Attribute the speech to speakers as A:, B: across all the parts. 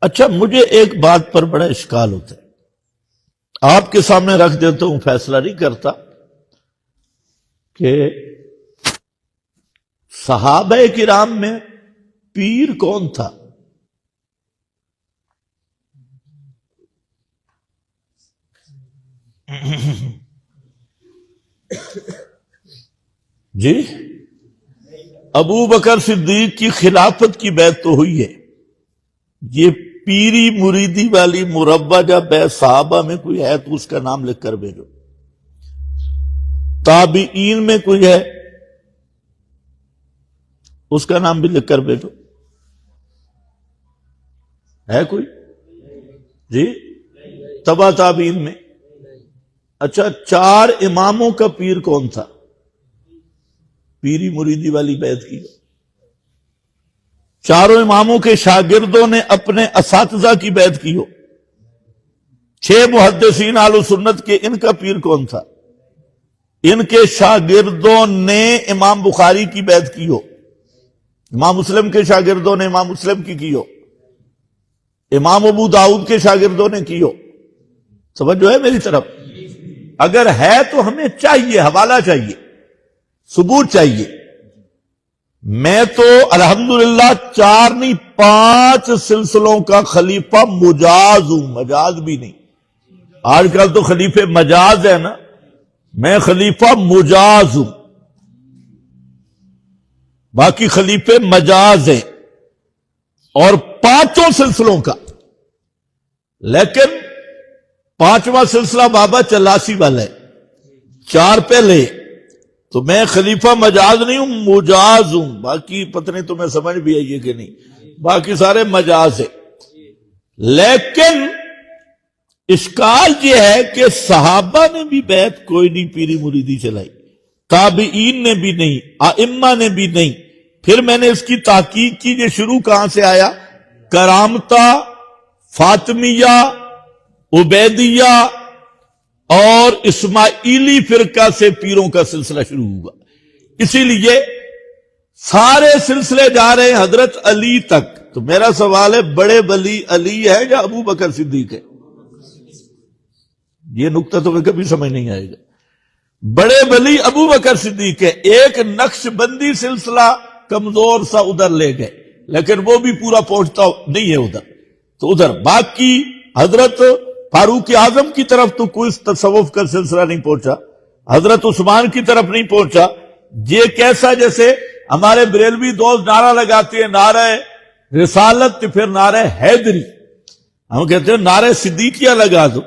A: اچھا، مجھے ایک بات پر بڑا اشکال ہوتا ہے، آپ کے سامنے رکھ دیتا ہوں، فیصلہ نہیں کرتا، کہ صحابہ کرام میں پیر کون تھا؟ جی، ابو بکر صدیق کی خلافت کی بیعت تو ہوئی ہے، یہ پیری مریدی والی مربجہ بیعت صحابہ میں کوئی ہے تو اس کا نام لکھ کر بھیجو، تابعین میں کوئی ہے اس کا نام بھی لکھ کر بھیجو، ہے کوئی؟ جی، تبع تابعین میں؟ اچھا، 4 اماموں کا پیر کون تھا؟ پیری مریدی والی بیعت کی، 4 اماموں کے شاگردوں نے اپنے اساتذہ کی بیعت کی ہو، 6 محدثین اہل سنت کے، ان کا پیر کون تھا؟ ان کے شاگردوں نے امام بخاری کی بیعت کی ہو، امام مسلم کے شاگردوں نے امام مسلم کی ہو، امام ابو داؤد کے شاگردوں نے کی ہو، سمجھو ہے میری طرف؟ اگر ہے تو ہمیں چاہیے، حوالہ چاہیے، ثبوت چاہیے۔ میں تو الحمدللہ 4 نہیں 5 سلسلوں کا خلیفہ مجاز ہوں، مجاز بھی نہیں، آج کل تو خلیفہ مجاز ہے نا، میں خلیفہ مجاز ہوں، باقی خلیفے مجاز ہیں، اور 5 سلسلوں کا، لیکن 5واں سلسلہ بابا چلاسی والا ہے، 4 پہلے، تو میں خلیفہ مجاز نہیں ہوں، مجاز ہوں، باقی پتہ نہیں تمہیں سمجھ بھی آئیے کہ نہیں، باقی سارے مجاز ہیں۔ لیکن اشکال یہ ہے کہ صحابہ نے بھی بیعت کوئی نہیں پیری مریدی چلائی، تابعین نے بھی نہیں، ائمہ نے بھی نہیں۔ پھر میں نے اس کی تحقیق کی، یہ شروع کہاں سے آیا؟ کرامتہ، فاطمیہ، عبیدیہ اور اسماعیلی فرقہ سے پیروں کا سلسلہ شروع ہوا، اسی لیے سارے سلسلے جا رہے ہیں حضرت علی تک۔ تو میرا سوال ہے، بڑے ولی علی ہے یا ابو بکر صدیق ہے؟ یہ نقطہ تمہیں کبھی سمجھ نہیں آئے گا۔ بڑے ولی ابو بکر صدیق ہے، ایک نقش بندی سلسلہ کمزور سا ادھر لے گئے، لیکن وہ بھی پورا پہنچتا نہیں ہے ادھر، تو ادھر باقی حضرت فاروق اعظم کی طرف تو کوئی تصوف کا سلسلہ نہیں پہنچا، حضرت عثمان کی طرف نہیں پہنچا۔ یہ کیسا جیسے ہمارے بریلوی دوست نعرہ لگاتے ہیں، نعرہ رسالت، پھر نعرہ حیدری، ہم کہتے ہیں نعرہ صدیقیہ لگا دو،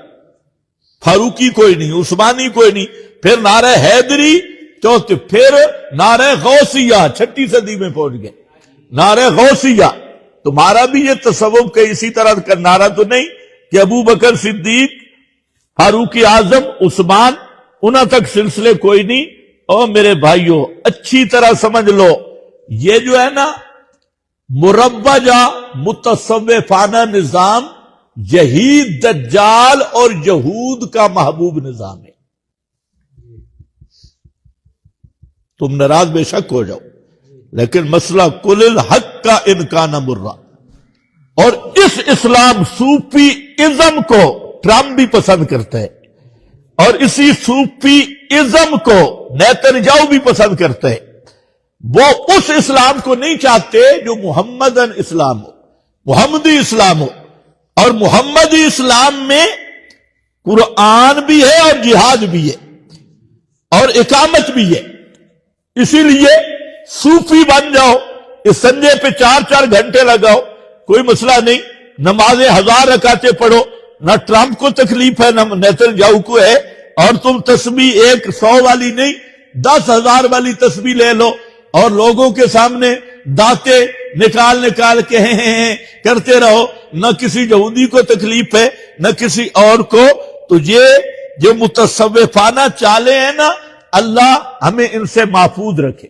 A: فاروقی کوئی نہیں، عثمانی کوئی نہیں، پھر نعرہ حیدری، چوتھے پھر نعرہ غوثیہ، 6 صدی میں پہنچ گئے، نعرہ غوثیہ۔ تمہارا بھی یہ تصوف کا اسی طرح کا نعرہ تو نہیں کہ ابو بکر صدیق، فاروق اعظم، عثمان، انہاں تک سلسلے کوئی نہیں۔ اور میرے بھائیوں اچھی طرح سمجھ لو، یہ جو ہے نا مربجہ متصوفانہ نظام، یہی دجال اور یہود کا محبوب نظام ہے۔ تم ناراض بے شک ہو جاؤ، لیکن مسئلہ کل الحق کا انکان مرہ، اور اس اسلام صوفی ازم کو ٹرمپ بھی پسند کرتا ہے، اور اسی صوفی ازم کو نیتنیاہو بھی پسند کرتا ہے۔ وہ اس اسلام کو نہیں چاہتے جو محمدن اسلام ہو، محمدی اسلام ہو، اور محمدی اسلام میں قرآن بھی ہے اور جہاد بھی ہے اور اقامت بھی ہے۔ اسی لیے صوفی بن جاؤ، اس سنجے پہ 4 گھنٹے لگاؤ، کوئی مسئلہ نہیں، نمازیں 1000 رکعتیں پڑھو، نہ ٹرمپ کو تکلیف ہے نہ نیتنیاہو کو ہے، اور تم تسبیح 100 والی نہیں 10,000 والی تسبیح لے لو، اور لوگوں کے سامنے دانتیں نکال کے ہیں کرتے رہو، نہ کسی یہودی کو تکلیف ہے نہ کسی اور کو۔ تو یہ جو متصوفانہ چالیں ہیں نا، اللہ ہمیں ان سے محفوظ رکھے۔